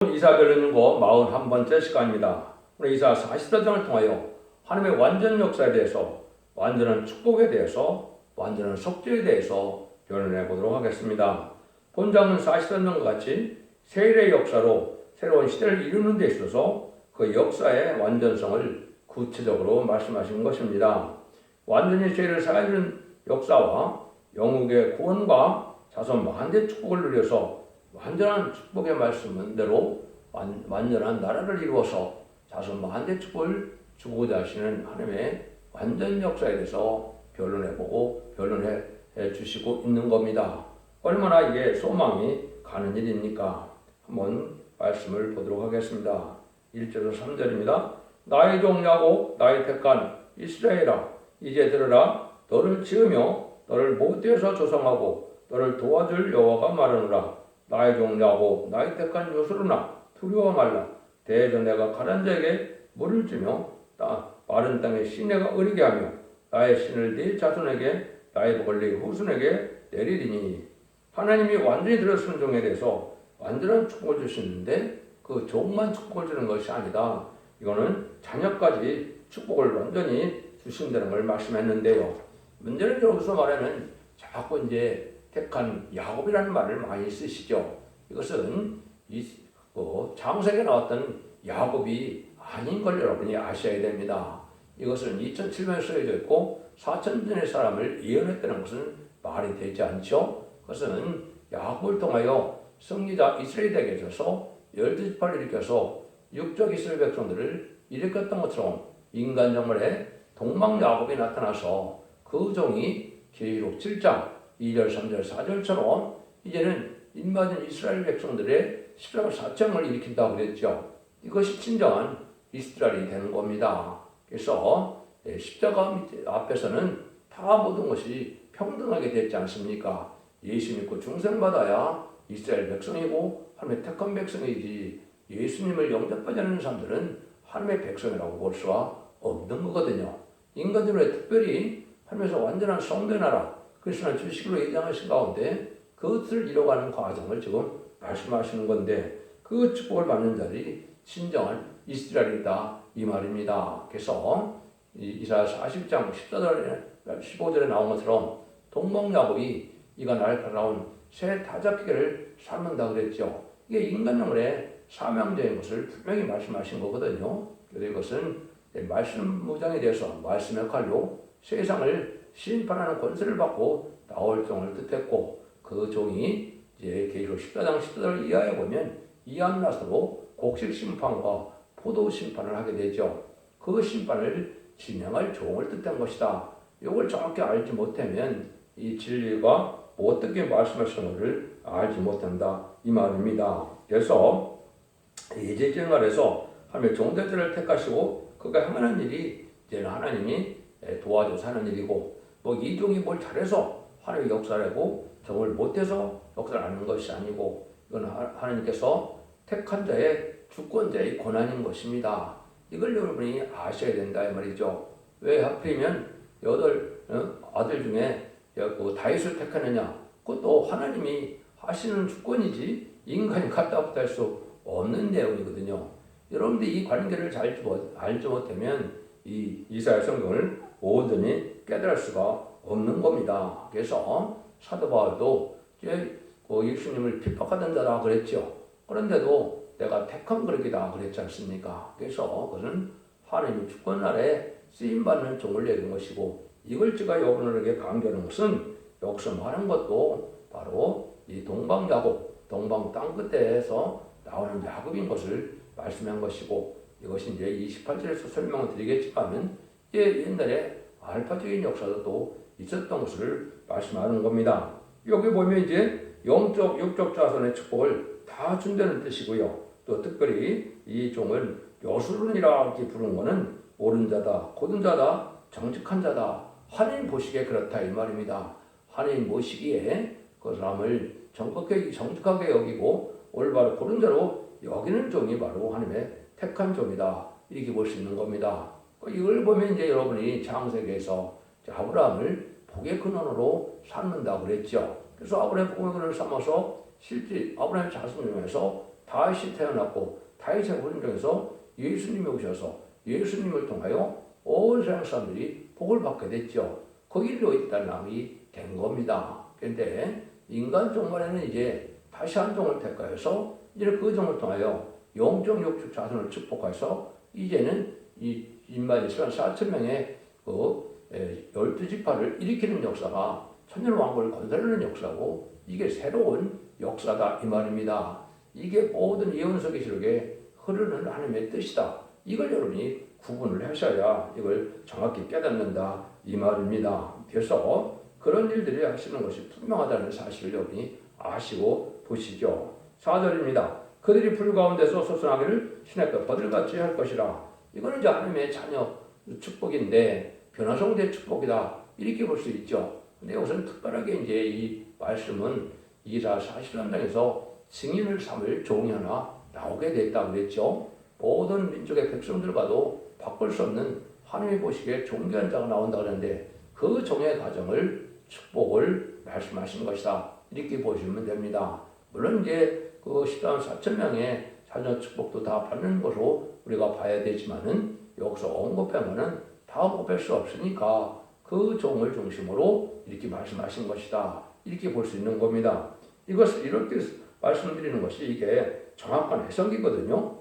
이사별론인고 41번째 시간입니다. 오늘 이사 40장을 통하여 하나님의 완전 역사에 대해서, 완전한 축복에 대해서, 완전한 속죄에 대해서 변론해 보도록 하겠습니다. 본장은 40장과 같이 세일의 역사로 새로운 시대를 이루는 데 있어서 그 역사의 완전성을 구체적으로 말씀하신 것입니다. 완전히 죄를 사하는 역사와 영국의 구원과 자손 만대 축복을 누려서 완전한 축복의 말씀대로 완전한 나라를 이루어서 자손 만대 축복을 주고자 하시는 하나님의 완전 역사에 대해서 변론해보고 변론해 주시고 있는 겁니다. 얼마나 이게 소망이 가는 일입니까? 한번 말씀을 보도록 하겠습니다. 1절에서 3절입니다. 나의 종 야곱, 나의 택한 이스라엘아, 이제 들으라. 너를 지으며 너를 못되어서 조성하고 너를 도와줄 여호와가 말하노라. 나의 종 야곱, 나의 택한 요스루나 두려워 말라. 대저 내가 가난 자에게 물을 주며 마른 땅에 시내가 어리게 하며 나의 신을 네 자손에게 나의 복을 네 후손에게 내리리니. 하나님이 완전히 들어 순종에 대해서 완전한 축복을 주시는데 그 종만 축복을 주는 것이 아니다. 이거는 자녀까지 축복을 완전히 주신다는 걸 말씀했는데요. 문제는 여기서 말하는 자꾸 이제 택한 야곱이라는 말을 많이 쓰시죠. 이것은 창세기에 나왔던 야곱이 아닌 걸 여러분이 아셔야 됩니다. 이것은 2007년에 쓰여져 있고 4000년의 사람을 예언했다는 것은 말이 되지 않죠. 그것은 야곱을 통하여 승리자 이스라엘에 계셔서 12지파를 일으켜서 육적 이스라엘 백성들을 일으켰던 것처럼 인간 정말에 동방 야곱이 나타나서 그 종이 계시록 7장 2절, 3절, 4절처럼 이제는 인맞은 이스라엘 백성들의 십자가 사청을 일으킨다고 그랬죠. 이것이 진정한 이스라엘이 되는 겁니다. 그래서 십자가 앞에서는 다 모든 것이 평등하게 됐지 않습니까? 예수 믿고 중생받아야 이스라엘 백성이고 하나님의 택한 백성이지, 예수님을 영접하지 않는 사람들은 하나님의 백성이라고 볼 수가 없는 거거든요. 인간들의 특별히 하나님에서 완전한 성도의 나라, 그리스도의 주식으로 예정하신 가운데 그것을 이뤄가는 과정을 지금 말씀하시는 건데, 그 축복을 받는 자들이 진정한 이스라엘이다 이 말입니다. 그래서 이사야 40장 14절에 15절에 나온 것처럼 동방 야곱이 이가 나를 따라온 새 다잡기를 삶는다 그랬죠. 이게 인간 영혼의 사명적인 것을 분명히 말씀하신 거거든요. 그래서 이것은 말씀 무장에 대해서 말씀의 칼로 세상을 심판하는 권세를 받고 나올 종을 뜻했고, 그 종이 이제 계시록 14장 14절 이하에 보면 이암낫으로 곡식 심판과 포도 심판을 하게 되죠. 그 심판을 진행할 종을 뜻한 것이다. 이걸 정확히 알지 못하면 이 진리가 어떻게 말씀하시는 것을 알지 못한다 이 말입니다. 그래서 이제 생활에서 하나님의 종들을 택하시고 그가 행하는 일이 이제는 하나님이 도와줘서 하는 일이고, 이 종이 뭘 잘해서 하나님의 역사를 하고 정을 못해서 역사를 하는 것이 아니고, 이건 하나님께서 택한 자의 주권자의 권한인 것입니다. 이걸 여러분이 아셔야 된다 이 말이죠. 왜 하필이면 8 아들 중에 그 다윗을 택하느냐? 그것도 하나님이 하시는 주권이지 인간이 갖다 붙을 수 없는 내용이거든요. 여러분들이 이 관계를 잘 알지 못하면 이 이사야 성경을 온전히 깨달을 수가 없는 겁니다. 그래서 사도 바울도 예수님을 핍박하던 자라 그랬죠. 그런데도 내가 택한 그릇이다 그랬지 않습니까? 그래서 그것은 하나님의 주권 아래 쓰임받는 종을 내는 것이고, 이걸 제가 여러분에게 강조하는 것은 여기서 말한 것도 바로 이 동방 야곱, 동방 땅끝에서 나오는 야곱인 것을 말씀한 것이고, 이것이 이제 28절에서 설명을 드리겠지만 옛날에 알파적인 역사도 또 있었던 것을 말씀하는 겁니다. 여기 보면 이제 영적, 육적 자손의 축복을 다 준다는 뜻이고요. 또 특별히 이 종을 여수론이라 이렇게 부르는 것은 옳은 자다, 고든 자다, 정직한 자다, 하나님 보시기에 그렇다 이 말입니다. 하나님 보시기에 그 사람을 정직하게 여기고 올바로 고른 자로 여기는 종이 바로 하나님의 택한 종이다, 이렇게 볼 수 있는 겁니다. 이걸 보면 이제 여러분이 창세기에서 아브라함을 복의 근원으로 삼는다고 그랬죠. 그래서 아브라함 복의 근원을 삼아서 실제 아브라함의 자손 중에서 다윗이 태어났고 다윗의 후손중에서 예수님이 오셔서 예수님을 통하여 온 세상 사람들이 복을 받게 됐죠. 거기로 일단 남이 된 겁니다. 그런데 인간 종말에는 이제 다시 한 종을 택하여서 이제 그 종을 통하여 영적 육축 자손을 축복해서 이제는 이 인만 이스라엘 4천 명의 그 12지파를 일으키는 역사가 천년왕국을 건설하는 역사고 이게 새로운 역사다 이 말입니다. 이게 모든 예언서 기록에 흐르는 하나님의 뜻이다. 이걸 여러분이 구분을 하셔야 이걸 정확히 깨닫는다 이 말입니다. 그래서 그런 일들이 하시는 것이 분명하다는 사실을 여러분이 아시고 보시죠. 4절입니다. 그들이 불 가운데서 솟아나기를 시냇가 버들같이 할 것이라. 이거는 이제 하나님의 자녀 축복인데 변화성대 축복이다 이렇게 볼 수 있죠. 근데 우선 특별하게 이제 이 말씀은 이사 43장에서 증인을 삼을 종이 하나 나오게 됐다고 그랬죠. 모든 민족의 백성들과도 바꿀 수 없는 하나님이 보시기에 존귀한 자가 나온다 그러는데 그 종의 가정을 축복을 말씀하신 것이다 이렇게 보시면 됩니다. 물론 이제 그 14만 4천 명의 자녀 축복도 다 받는 것으로 우리가 봐야 되지만은 여기서 언급한 것은 다 언급할 수 없으니까 그 종을 중심으로 이렇게 말씀하신 것이다 이렇게 볼 수 있는 겁니다. 이것을 이렇게 말씀드리는 것이 이게 정확한 해석이거든요.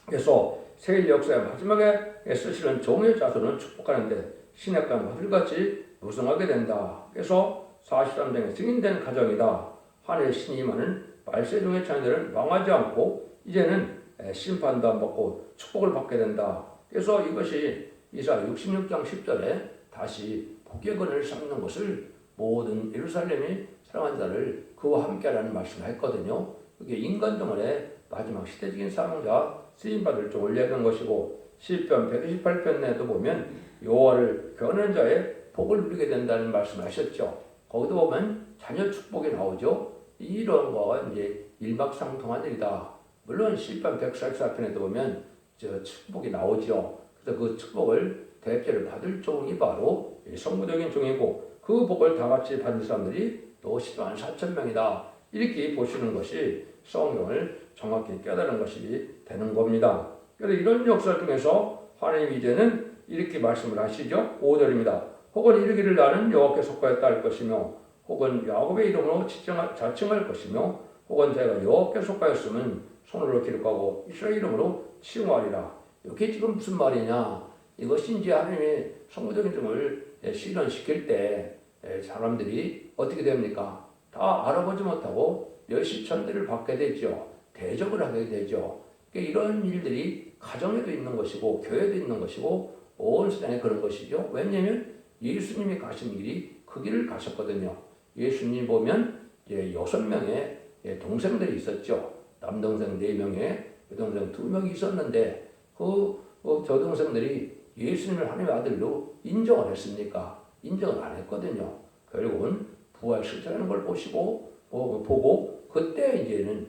그래서 세일 역사의 마지막에 쓰시는 종의 자손은 축복하는데 시냇가 바들같이 무성하게 된다. 그래서 43장에 증인된 가정이다. 하늘의 신이 임하는 말세종의 자녀들은 망하지 않고 이제는 심판도 안 받고 축복을 받게 된다. 그래서 이것이 이사 66장 10절에 다시 복의 삼는 것을 모든 예루살렘이 사랑한 자를 그와 함께하라는 말씀을 했거든요. 그게 인간 동안의 마지막 시대적인 사명자 쓰임받을 쪽을 얘기한 것이고 시편 128편에도 보면 여호와를 경외하는 자의 복을 누리게 된다는 말씀을 하셨죠. 거기도 보면 자녀 축복이 나오죠. 이런 거가 이제 일막상통한 일이다. 물론 시편 144편에도 보면 저 축복이 나오죠. 그래서 그 축복을 대죄를 받을 종이 바로 성부적인 종이고 그 복을 다 같이 받는 사람들이 또 14만 4천 명이다. 이렇게 보시는 것이 성경을 정확히 깨달은 것이 되는 겁니다. 그래서 이런 역사 중에서 하나님 이제는 이렇게 말씀을 하시죠. 5절입니다. 혹은 이르기를 나는 여호와께 속하였다 할 것이며 혹은 야곱의 이름으로 자칭할 것이며 혹은 제가 여호와께 속하였으면 손으로 기록하고 이스라엘 이름으로 칭호하리라. 이게 지금 무슨 말이냐? 이것이 이제 하나님의 성부적인 점을 실현시킬 때 사람들이 어떻게 됩니까? 다 알아보지 못하고 멸시천대를 받게 되죠. 대적을 하게 되죠. 그러니까 이런 일들이 가정에도 있는 것이고 교회도 있는 것이고 온 세상에 그런 것이죠. 왜냐하면 예수님이 가신 길이 그 길을 가셨거든요. 예수님 보면 6명의 동생들이 있었죠. 남동생 4명에 여동생 2명이 있었는데 그 저동생들이 예수님을 하나님의 아들로 인정을 했습니까? 인정을 안 했거든요. 결국은 부활시켰다는 걸 보고 그때 이제는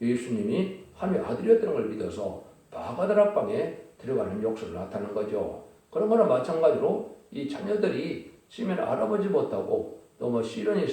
예수님이 하나님의 아들이었다는 걸 믿어서 마가다락방에 들어가는 역사를 나타내는 거죠. 그런 거나 마찬가지로 이 자녀들이 처음에는 알아보지 못하고 너무 시련이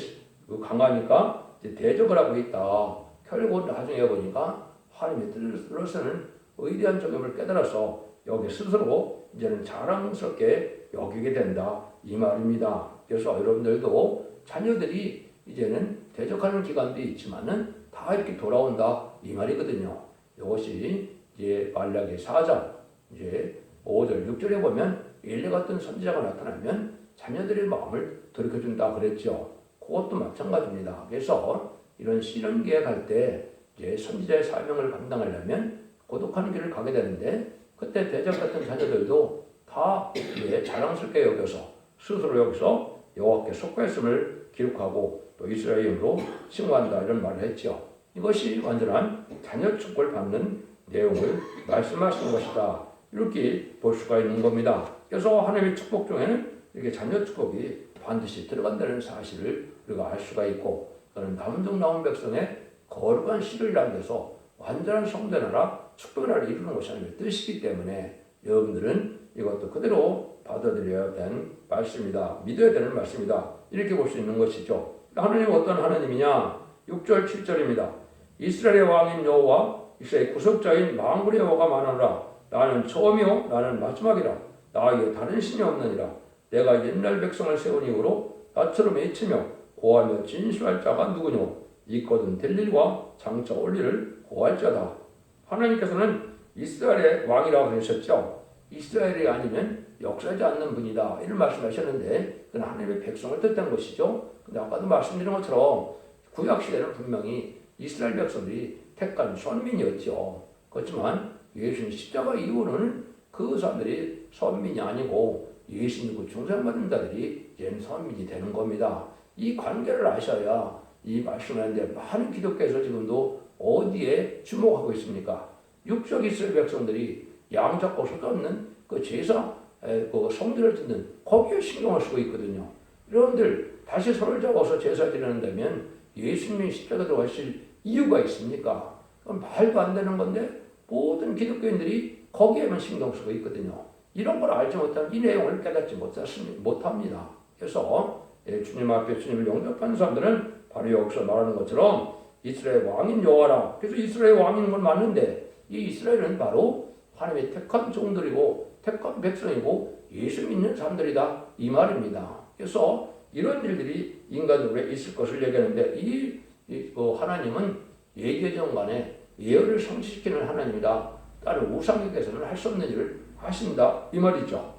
강하니까 이제 대적을 하고 있다. 결국 나중에 보니까 하나님의 뜻으로서는 의대한 적임을 깨달아서 여기 스스로 이제는 자랑스럽게 여기게 된다 이 말입니다. 그래서 여러분들도 자녀들이 이제는 대적하는 기간도 있지만은 다 이렇게 돌아온다 이 말이거든요. 이것이 이제 말라기 4장 이제 5절 6절에 보면 엘리 같은 선지자가 나타나면 자녀들의 마음을 돌이켜준다 그랬죠. 그것도 마찬가지입니다. 그래서 이런 시련기에 갈 때 이제 선지자의 사명을 감당하려면 고독한 길을 가게 되는데 그때 대적 같은 자녀들도 다 자랑스럽게 여겨서 스스로 여기서 여호와께 속하였음을 기록하고 또 이스라엘 이름으로 칭호한다 이런 말을 했죠. 이것이 완전한 자녀 축복을 받는 내용을 말씀하시는 것이다. 이렇게 볼 수가 있는 겁니다. 그래서 하나님의 축복 중에는 이렇게 자녀 축복이 반드시 들어간다는 사실을 우리가 알 수가 있고 그는 남종 나온 백성의 거룩한 씨를 남겨서 완전한 성된 나라 축복의 나라를 이루는 것이 하나님의 뜻이기 때문에 여러분들은 이것도 그대로 받아들여야 되는 말씀이다. 믿어야 되는 말씀이다. 이렇게 볼 수 있는 것이죠. 하나님은 어떤 하나님이냐? 6절 7절입니다. 이스라엘의 왕인 여호와 이스라엘의 구속자인 만군의 여호와가 말하노라. 나는 처음이요 나는 마지막이라. 나 위에 다른 신이 없느니라. 내가 옛날 백성을 세운 이후로 나처럼 외치며 고하며 진술할 자가 누구뇨? 있거든 될 일과 장차 올 일을 고할 자다. 하나님께서는 이스라엘의 왕이라고 그러셨죠. 이스라엘이 아니면 역사하지 않는 분이다 이런 말씀하셨는데 그건 하나님의 백성을 뜻한 것이죠. 근데 아까도 말씀드린 것처럼 구약시대는 분명히 이스라엘 백성들이 택한 선민이었죠. 그렇지만 예수님 십자가 이후로는 그 사람들이 선민이 아니고 예수 믿고 중생받은 자들이 이제 선민이 되는 겁니다. 이 관계를 아셔야 이 말씀을 하는데 많은 기독교에서 지금도 어디에 주목하고 있습니까? 육적 이스라엘 백성들이 양 잡고 쏟았는 그 제사 그 성들을 듣는 거기에 신경을 쓰고 있거든요. 여러분들 다시 손을 잡아서 제사 드린다면 예수님이 십자가 들어가실 이유가 있습니까? 그럼 말도 안 되는 건데 모든 기독교인들이 거기에만 신경 쓰고 있거든요. 이런 걸 알지 못하면 이 내용을 깨닫지 못합니다. 그래서 주님 앞에 주님을 영접하는 사람들은 바로 여기서 말하는 것처럼 이스라엘 왕인 여호와라. 그래서 이스라엘 왕인 건 맞는데 이 이스라엘은 바로 하나님의 택한 종들이고 택한 백성이고 예수 믿는 사람들이다 이 말입니다. 그래서 이런 일들이 인간으로 있을 것을 얘기하는데 그 하나님은 예계정간에 예언을 성취시키는 하나님이다. 다른 우상에게서는 할 수 없는 일을 하신다 이 말이죠.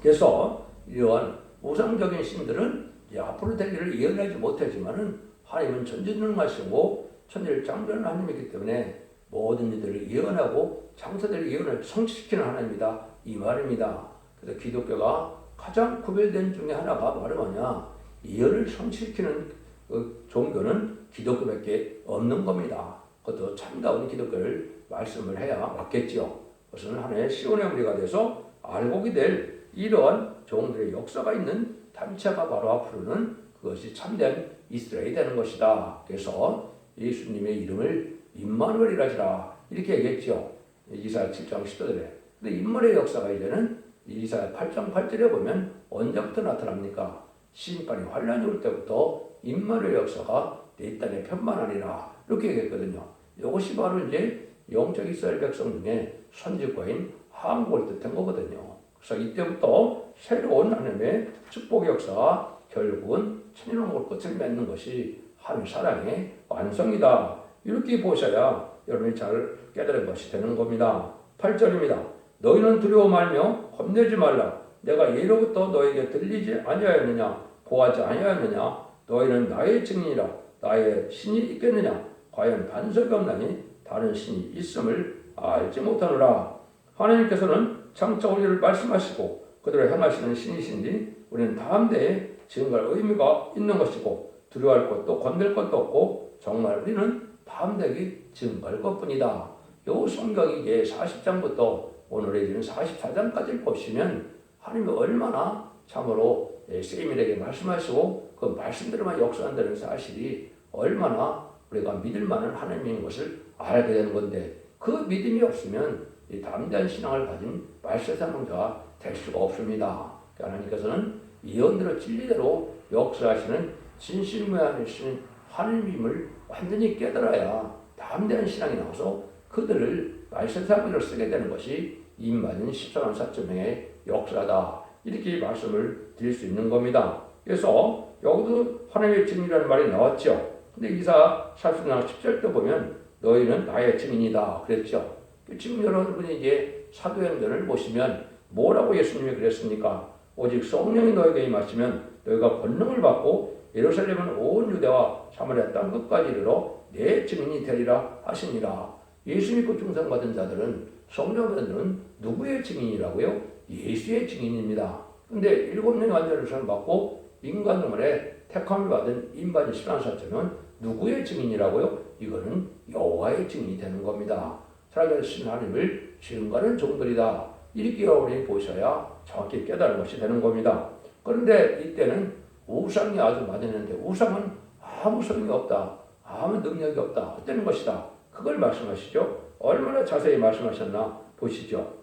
그래서 이러한 우상적인 신들은 이제 앞으로 될 일을 예언하지 못하지만은 하나님은 전지전능하시고 천지를 창조하는 하나님이기 때문에 모든 일들을 예언하고 창조될 예언을 성취시키는 하나님이다 이 말입니다. 그래서 기독교가 가장 구별된 중에 하나가 바로 뭐냐? 예언을 성취시키는 그 종교는 기독교밖에 없는 겁니다. 그것도 참다운 기독교를 말씀을 해야 맞겠지요. 그것은 하나의 시온의 무리가 돼서 알곡이 될 이러한 종들의 역사가 있는 단체가 바로 앞으로는 그것이 참된 이스라엘이 되는 것이다. 그래서 예수님의 이름을 임마누엘이라지라 이렇게 얘기했죠. 이사야 7장 10절에. 근데 인물의 역사가 이제는 이사야 8장 8절에 보면 언제부터 나타납니까? 시인판이 환란이 올 때부터 임마누엘 역사가 내 땅에 편만하니라 이렇게 얘기했거든요. 이것이 바로 이제 영적 이스라엘 백성 중에 선지과인 한국을 뜻한 거거든요. 그래서 이때부터 새로운 하나님의 축복의 역사가 결국은 천일왕국 끝을 맺는 것이 하나님의 사랑의 완성이다. 이렇게 보셔야 여러분이 잘 깨달은 것이 되는 겁니다. 8절입니다. 너희는 두려워 말며 겁내지 말라. 내가 예로부터 너에게 들리지 아니하였느냐 보하지 아니하였느냐 너희는 나의 증인이라. 나의 신이 있겠느냐 과연 반석이 없나니 다른 신이 있음을 알지 못하노라. 하나님께서는 장차 올 일을 말씀하시고 그들을 행하시는 신이신지 우리는 다음 대에 증거할 의미가 있는 것이고 두려워할 것도 건들 것도 없고 정말 우리는 다음 대에 증거할 것뿐이다. 요 성경이 이제 40장부터 오늘의 이른 44장까지 보시면 하나님이 얼마나 참으로 세밀하게 말씀하시고 그 말씀대로만 역사한다는 사실이 얼마나 우리가 믿을 만한 하나님인 것을 알게 되는 건데 그 믿음이 없으면 이 담대한 신앙을 가진 말세상자가 될 수가 없습니다. 하나님께서는 예언대로 진리대로 역사하시는 진실무한하신 하나님임을 완전히 깨달아야 담대한 신앙이 나와서 그들을 말세상으로 쓰게 되는 것이 임맞은 14만 4천 명의 역사다. 이렇게 말씀을 드릴 수 있는 겁니다. 그래서 여기도 하나님의 증인이라는 말이 나왔죠. 근데 이사 40장 10절 때 보면 너희는 나의 증인이다 그랬죠. 지금 여러분이 이제 사도행전을 보시면 뭐라고 예수님이 그랬습니까? 오직 성령이 너에게 임하시면 너희가 권능을 받고 예루살렘은 온 유대와 사마리아 땅 끝까지 이르러 내 증인이 되리라 하시니라. 예수 믿고 중생받은 자들은 성령 받은 자들은 누구의 증인이라고요? 예수의 증인입니다. 근데 7명이 완전히 받고 인간 눈에 택함을 받은 인반이 10만 4천은 누구의 증인이라고요? 이거는 여호와의 증인이 되는 겁니다. 살아계신 하나님을 증거하는 종들이다. 이렇게 여러분이 보셔야 정확히 깨달은 것이 되는 겁니다. 그런데 이때는 우상이 아주 많았는데 우상은 아무 소용이 없다. 아무 능력이 없다. 헛되는 것이다. 그걸 말씀하시죠. 얼마나 자세히 말씀하셨나 보시죠.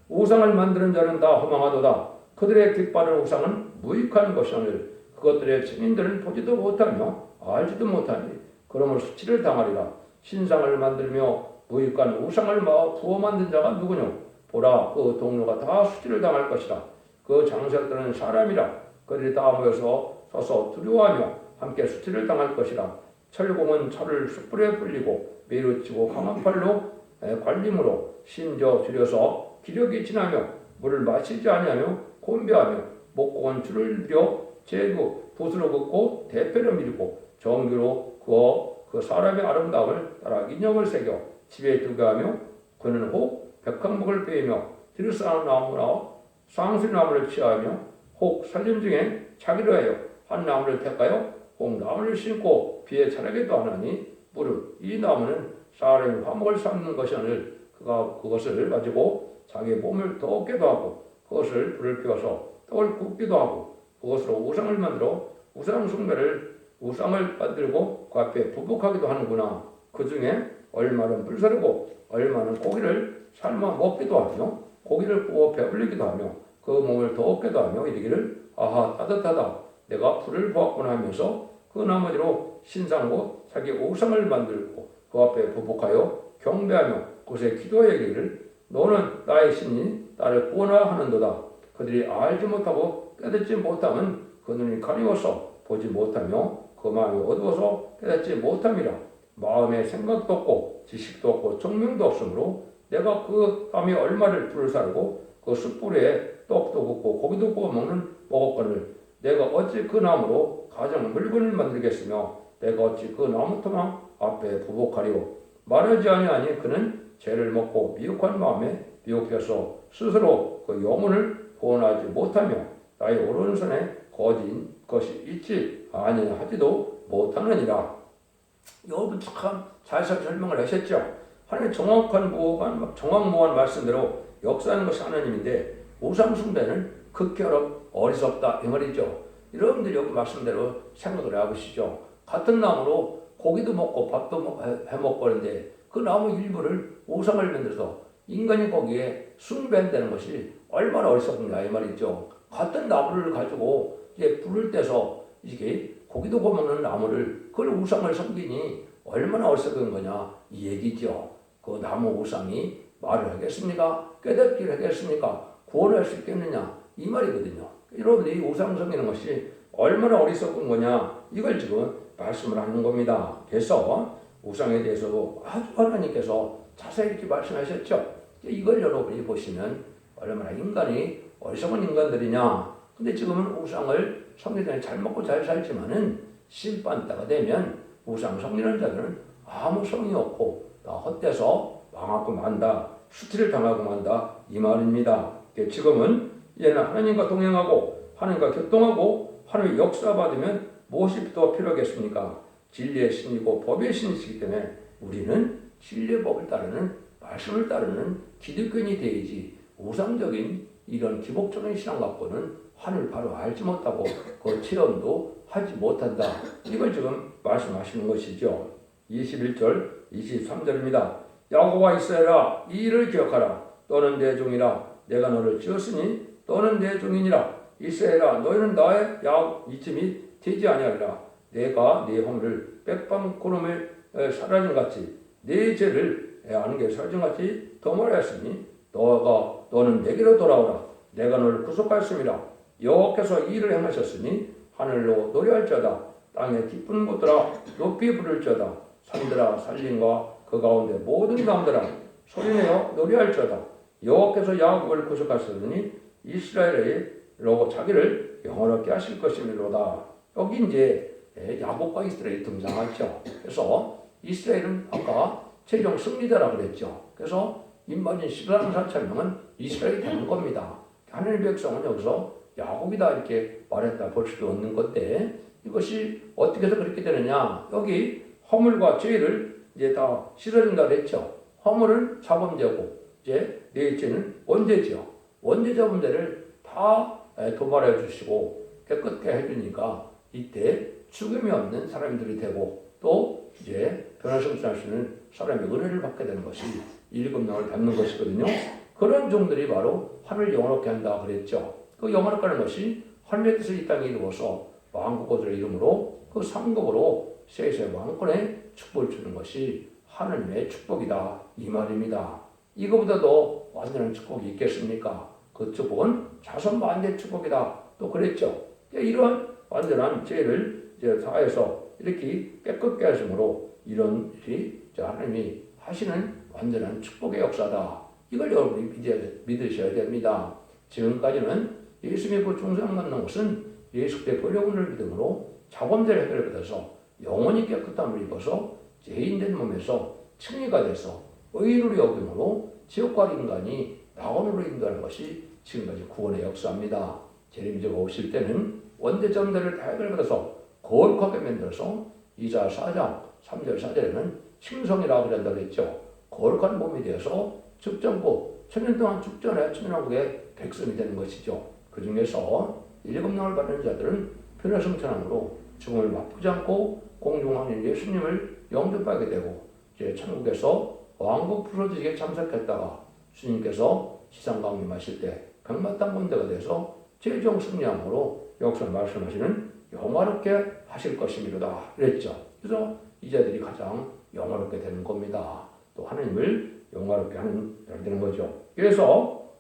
우상을 만드는 자는 다 허망하도다. 그들의 깃바른 우상은 무익한 것이오늘 그것들의 증인들은 보지도 못하며 알지도 못하니 그러므로 수치를 당하리라. 신상을 만들며 무익한 우상을 부어 만든 자가 누구뇨? 보라, 그 동료가 다 수치를 당할 것이라. 그 장색들은 사람이라. 그들이 다 모여서 서서 두려워하며 함께 수치를 당할 것이라. 철공은 철을 숯불에 불리고 메루치고 강한 팔로 관림으로 심지어 줄여서 기력이 지나며 물을 마시지 아니하며 곤배하며 목공은 줄을 들여 제구 붓으로 긋고 대패로 밀고 정규로 그어 그 사람의 아름다움을 따라 인형을 새겨 집에 두게 하며 그는 혹 백향목을 베이며 들싸나무나 쌍수나무를 취하며 혹 살림 중에 자기로 하여 한 나무를 택하여 혹 나무를 심고 비에 자라게도 하나니 무릇 이 나무는 사람이 화목을 삼는 것이오늘 그가 그것을 가지고 자기의 몸을 덮기도 하고 그것을 불을 피워서 떡을 굽기도 하고 그것으로 우상을 만들어 우상을 만들고 그 앞에 부복하기도 하는구나. 그 중에 얼마는 불사르고 얼마는 고기를 삶아 먹기도 하며 고기를 구워 배불리기도 하며 그 몸을 덮기도 하며 이르기를 아하 따뜻하다 내가 불을 보았구나 하면서 그 나머지로 신상고 자기 우상을 만들고 그 앞에 부복하여 경배하며 그곳에 기도하여 이르기를 너는 나의 신이 나를 구원하라 하는도다. 그들이 알지 못하고 깨닫지 못함은 그 눈이 가리워서 보지 못하며 그 마음이 어두워서 깨닫지 못함이라. 마음에 생각도 없고 지식도 없고 청명도 없으므로 내가 그 밤에 얼마를 불을 사르고 그 숯불에 떡도 굽고 고기도 구워 먹었거늘 내가 어찌 그 나무로 가장 물건을 만들겠으며 내가 어찌 그 나무토막 앞에 부복하리오. 말하지 아니하니 그는 죄를 먹고 미혹한 마음에 미혹해서 스스로 그 영혼을 구원하지 못하며 나의 오른손에 거진 것이 있지 아니하지도 못하느니라. 여러분 참 잘 설명을 하셨죠. 하나님 정확무한 말씀대로 역사하는 것이 하나님인데 우상 숭배는 극히 어리석다 이 말이죠. 여러분들이 여기 말씀대로 생각을 해보시죠. 같은 나무로 고기도 먹고 밥도 해먹고 하는데 그 나무 일부를 우상을 만들어서 인간이 거기에 숭배한다는 것이 얼마나 어리석은가 이 말이죠. 같은 나무를 가지고 이제 불을 떼서 이게 고기도 구워 먹는 나무를 그걸 우상을 섬기니 얼마나 어리석은 거냐 이 얘기죠. 그 나무 우상이 말을 하겠습니까? 깨닫기를 하겠습니까? 구원할 수 있겠느냐 이 말이거든요. 여러분이 우상 섬기는 것이 얼마나 어리석은 거냐 이걸 지금 말씀을 하는 겁니다. 그래서 우상에 대해서도 아주 하나님께서 자세히 이렇게 말씀하셨죠. 이걸 여러분이 보시면 얼마나 인간이 어리석은 인간들이냐. 근데 지금은 우상을 섬기는 잘 먹고 잘 살지만은 심판 때가 되면 우상 섬기는 자들은 아무 성이 없고 다 헛되서 망하고 만다. 수치를 당하고 만다. 이 말입니다. 지금은 얘는 하나님과 동행하고 하나님과 교통하고 하나님의 역사 받으면 무엇이 더 필요하겠습니까? 진리의 신이고 법의 신이시기 때문에 우리는 진리의 법을 따르는 말씀을 따르는 기독교인이 되야지 우상적인 이런 기복적인 신앙 갖고는 하늘 바로 알지 못하고 그 체험도 하지 못한다. 이걸 지금 말씀하시는 것이죠. 21절 23절입니다. 야고보와 이스라엘아 이 일을 기억하라. 너는 내 종이라. 내가 너를 지었으니 너는 내 종이니라. 이스라엘아 너희는 나의 이쯤이 되지 아니하리라. 내가 네 허물을 백방 구름에 사라짐같이 네 죄를 안개 사라짐같이 더 말하였으니 너는 내게로 돌아오라. 내가 너를 구속하였음이라. 여호와께서 이 일을 행하셨으니 하늘로 노래할지어다. 땅에 깊은 곳들아 높이 부를지어다. 산들아 산림과 그 가운데 모든 나무들아 소리내어 노래할지어다. 여호와께서 야곱을 구속하셨으니 이스라엘로 자기를 영원하게 하실 것이미로다. 여기 이제 야곱과 이스라엘이 등장하죠. 그래서 이스라엘은 아까 최종 승리자라고 그랬죠. 그래서 임마진 14,4,000명은 이스라엘이 되는 겁니다. 하나님의 백성은 여기서 야곱이다 이렇게 말했다 볼 수도 없는 건데 이것이 어떻게 해서 그렇게 되느냐. 여기 허물과 죄를 이제 다 씻어준다 그랬죠. 허물은 자범죄고 이제 넷째는 원죄죠. 원죄자 문제를 다 도말해 주시고 깨끗게 해주니까 이때 죽음이 없는 사람들이 되고 또 이제 변화성취할 수 있는 사람의 은혜를 받게 되는 것이 일금령을 닮는 것이거든요. 그런 종들이 바로 하늘 영원롭게 한다 그랬죠. 그 영원롭게 하는 것이 하늘의 뜻을 이 땅에 이루어서 왕국어들의 이름으로 그 상급으로 세세 왕권의 축복을 주는 것이 하느님의 축복이다 이 말입니다. 이거보다도 완전한 축복이 있겠습니까? 그 축복은 자손 만대 축복이다 또 그랬죠. 이런 완전한 죄를 이제 사에서 이렇게 깨끗게 하심으로 이런 일이 하나님이 하시는 완전한 축복의 역사다. 이걸 여러분이 믿으셔야 됩니다. 지금까지는 예수 믿고 중생받는 것은 예수 그리스도의 보혈을 믿음으로 자범죄를 해결을 받아서 영원히 깨끗함을 입어서 죄인된 몸에서 칭의가 돼서 의인으로 여김으로 지옥과 인간이 낙원으로 인도하는 것이 지금까지 구원의 역사입니다. 재림제가 오실 때는 원죄전대를 다 해결받아서 거룩하게 만들어서 이사 4장 3절 4절에는 칭성이라고 한다고 했죠. 거룩한 몸이 되어서 죽전부 천년 동안 죽전에 천년왕국의 백성이 되는 것이죠. 그 중에서 일곱명을 받는 자들은 변화성천함으로 죽음을 맛보지 않고 공중왕인 예수님을 영접하게 되고 이제 천국에서 왕국 부서지게 참석했다가 주님께서 지상 강림하실 때 백마땅 군대가 돼서 최종 승리함으로 역사를 말씀하시는 영화롭게 하실 것이미로다 그랬죠. 그래서 이 자들이 가장 영화롭게 되는 겁니다. 또 하나님을 영화롭게 하는 자가 되는 거죠. 그래서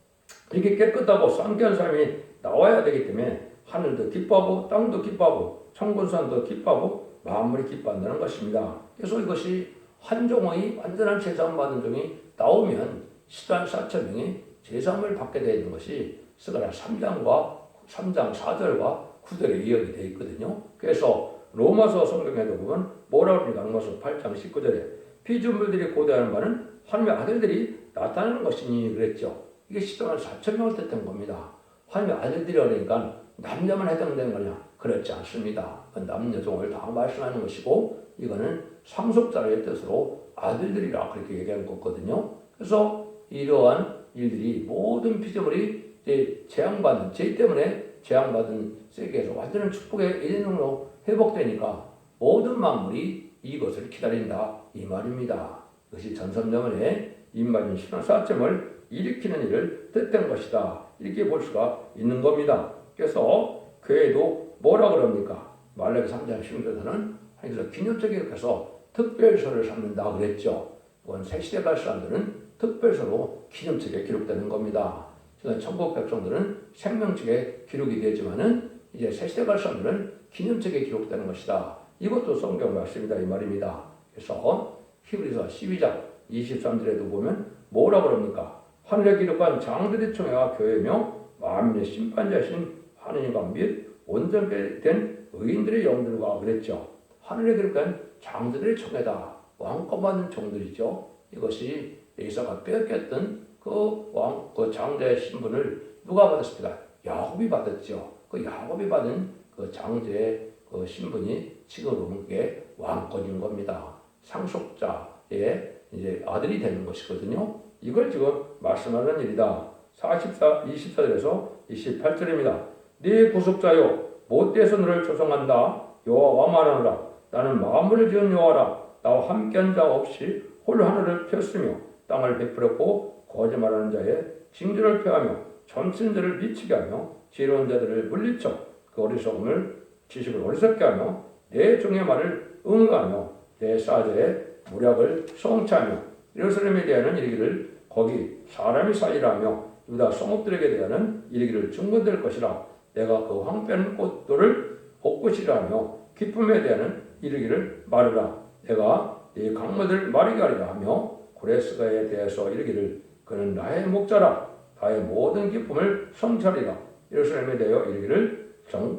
이렇게 깨끗하고 상쾌한 삶이 나와야 되기 때문에 하늘도 기뻐하고 땅도 기뻐하고 천군산도 기뻐하고 만물이 기뻐한다는 것입니다. 그래서 이것이 한 종의 완전한 제사함 받은 종이 나오면 시단 4천명이 제사함을 받게 되는 것이 스가랴 3장 4절과 9절에 이어이 되어 있거든요. 그래서 로마서 성경에도 보면 뭐라고 합니까? 로마서 8장 19절에 피조물들이 고대하는 바는 하나님의 아들들이 나타나는 것이니 그랬죠. 이게 시단을 4천명을 뜻한 겁니다. 하나님의 아들들이 그러니까 남자만 해당되는 거냐? 그렇지 않습니다. 남녀종을 다 말씀하는 것이고 이거는 상속자의 뜻으로 아들들이라 그렇게 얘기하는 거거든요. 그래서 이러한 일들이 모든 피조물이 재앙받은 죄 때문에 재앙받은 세계에서 완전한 축복의 일행으로 회복되니까 모든 만물이 이것을 기다린다 이 말입니다. 이것이 전선정원의 임마진 신앙 사점을 일으키는 일을 뜻한 것이다. 이렇게 볼 수가 있는 겁니다. 그래서 교회도 뭐라 그럽니까? 말라기 3장 16절에서는 하나님께서 기념적인 이렇게 해서 특별서를 삼는다 그랬죠. 이건 새시대 갈 사람들은 특별서로 기념책에 기록되는 겁니다. 지금 천국 백성들은 생명책에 기록이 되지만은 이제 새시대 갈 사람들은 기념책에 기록되는 것이다. 이것도 성경 말씀이다 이 말입니다. 그래서 히브리서 12장 23절에도 보면 뭐라 그럽니까? 하늘에 기록한 장들의 총회와 교회며 만민의 심판자신 하느님과 및 온전히 된 의인들의 영들과 그랬죠. 하늘에 기록한 장들의 총회다. 왕권 받는 종들이죠. 이것이 에사가 빼앗겼던 그 장자의 신분을 누가 받았습니까? 야곱이 받았죠. 그 야곱이 받은 그 장자의 그 신분이 지금으로 보면 그게 왕권인 겁니다. 상속자의 이제 아들이 되는 것이거든요. 이걸 지금 말씀하는 일이다. 24절에서 28절입니다. 네 구속자여 못돼서 너를 조성한다. 여호와와 말하노라. 나는 만물을 지은 여호와라. 나와 함께한 자 없이 홀 하늘을 폈으며 땅을 베풀었고 거짓말하는 자의 징조를 펴하며 점치는 자를 미치게 하며 지혜로운 자들을 물리쳐 그 어리석음을 지식을 어리석게 하며 내 종의 말을 응하며 내 사자의 무략을 성취하며 예루살렘에 대하여는 이르기를 거기 사람이 살리라며 유다 성읍들에게 대하여는 이르기를 중건될 것이라. 내가 그 황폐한 꽃들을 벚꽃이라 하며 기쁨에 대하여는 이르기를 마르라. 내가 이 강물들 마르게 하리라 하며 고레스가에 대해서 이르기를 그는 나의 목자라. 나의 모든 기쁨을 성취하리라. 예루살렘에 대하여 이르기를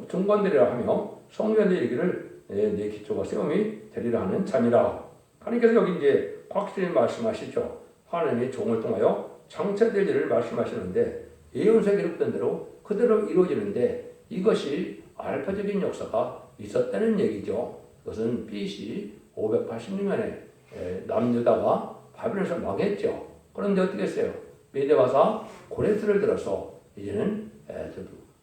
중건되리라 하며 성전에 이르기를 내 기초가 세움이 되리라 하는 자니라. 하나님께서 여기 이제 확실히 말씀하시죠. 하나님이 종을 통하여 장차될 일을 말씀하시는데 예언서에 기록된 대로 그대로 이루어지는데 이것이 알파적인 역사가 있었다는 얘기죠. 그것은 BC 586년에 남유다가 바벨론에서 망했죠. 그런데 어떻게 했어요? 메대와사 고레스를 들어서 이제는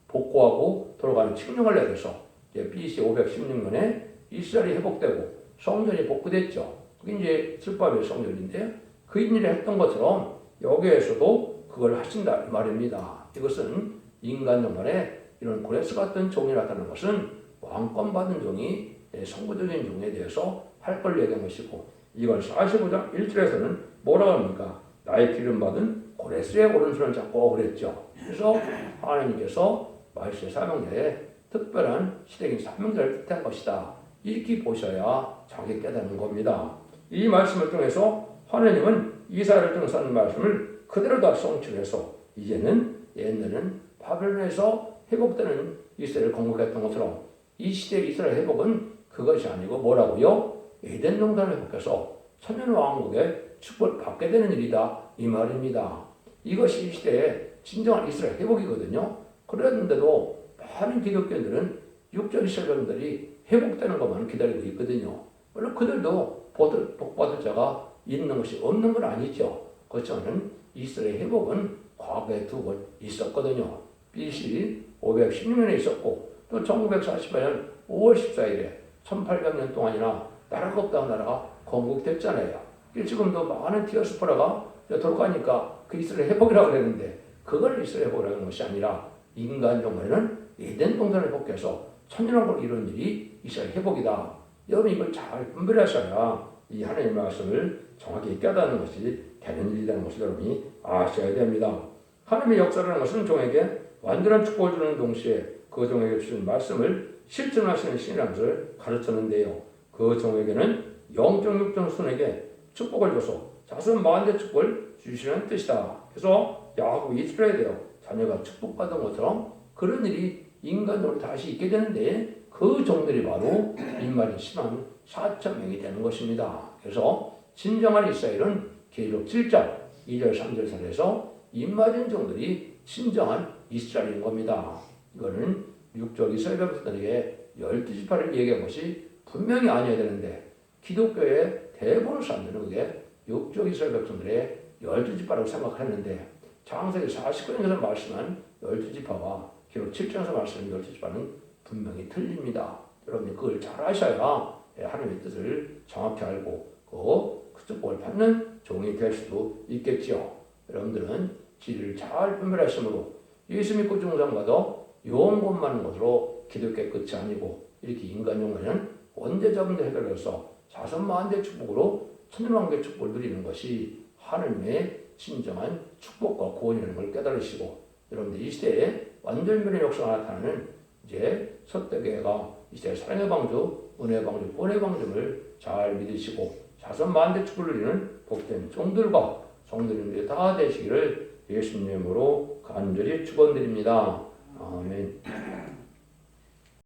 복구하고 돌아가는 칙령을 내려서 BC 516년에 이스라엘이 회복되고 성전이 복구됐죠. 그게 이제 슬바벨 성전인데 그 일을 했던 것처럼 여기에서도 그걸 하신다 이 말입니다. 이것은 인간 정말에 이런 고레스 같은 종이 나타나는 것은 왕권 받은 종이 성부적인 종에 대해서 할 걸 얘기한 것이고 이건 45장 1절에서는 뭐라고 합니까? 나의 기름 받은 고레스의 오른손을 잡고 그랬죠. 그래서 하나님께서 말세 사명자의 특별한 시대적인 사명자를 뜻한 것이다. 이렇게 보셔야 자기 깨닫는 겁니다. 이 말씀을 통해서 하나님은 이스라엘을 통해서 말씀을 그대로 다 성취해서 이제는 옛날에는 바벨론에서 회복되는 이스라엘을 건국했던 것처럼 이 시대의 이스라엘 회복은 그것이 아니고 뭐라고요? 에덴 동산을 회복해서 천년왕국의 축복을 받게 되는 일이다 이 말입니다. 이것이 이 시대의 진정한 이스라엘 회복이거든요. 그런데도 많은 기독교인들은 육적 이스라엘들이 회복되는 것만 기다리고 있거든요. 물론 그들도 복받을 자가 있는 것이 없는 건 아니죠. 그렇지만 이스라엘 회복은 과거에 두 번 있었거든요. BC 516년에 있었고 또 1948년 5월 14일에 1800년 동안이나 나라가 없다는 나라가 건국됐잖아요. 지금도 많은 디아스포라가 돌아가니까 그 이스라엘 회복이라고 그랬는데 그걸 이스라엘 회복이라는 것이 아니라 인간 정말에는 에덴 동산을 회복해서 천년왕국을 이룬 일이 이스라엘 회복이다. 여러분 이걸 잘 분별하셔야 이 하나님의 말씀을 정확히 깨닫는 것이 되는 일이라는 것을 여러분이 아셔야 됩니다. 하나님의 역사라는 것은 종에게 완전한 축복을 주는 동시에 그 종에게 주신 말씀을 실천하시는 신이라는 것을 가르쳤는데요. 그 종에게는 영적 육적 손에게 축복을 줘서 자손 만대 축복을 주시는 뜻이다. 그래서 야곱 이스라엘에 대해 자녀가 축복받은 것처럼 그런 일이 인간으로 다시 있게 되는데 그 종들이 바로 인말이 심한 4,000명이 되는 것입니다. 그래서 진정한 이스라엘은 계시록 7장 2절 3절 4절에서 인말인 종들이 진정한 이스라엘인 겁니다. 이거는 육적 이스라엘 백성들에게 12지파를 얘기한 것이 분명히 아니어야 되는데 기독교의 대부분 사람들은 그게 육적 이스라엘 백성들의 12지파라고 생각했는데 창세기 49장에서 말씀한 12지파와 기록 7장에서 말씀한 12지파는 분명히 틀립니다. 여러분이 그걸 잘 아셔야 하나님의 뜻을 정확히 알고 그 축복을 받는 종이 될 수도 있겠지요. 여러분들은 진리를 잘 분별하심으로 예수 믿고 중상과도 영원 많은 것으로 기독교의 끝이 아니고 이렇게 인간 영혼은 원대자분대 해결해서 자선 만대 축복으로 천년왕국의 축복을 누리는 것이 하나님의 진정한 축복과 구원이라는 걸 깨달으시고 여러분들 이 시대에 완전변의 역사가 나타나는 이제 첫대교회가 이 시대의 사랑의 방주, 은혜의 방주, 구원의 방주를 잘 믿으시고 자선 만대 축복을 누리는 복된 종들과 성도님들이 다 되시기를 예수님으로 간절히 축원드립니다. 아멘.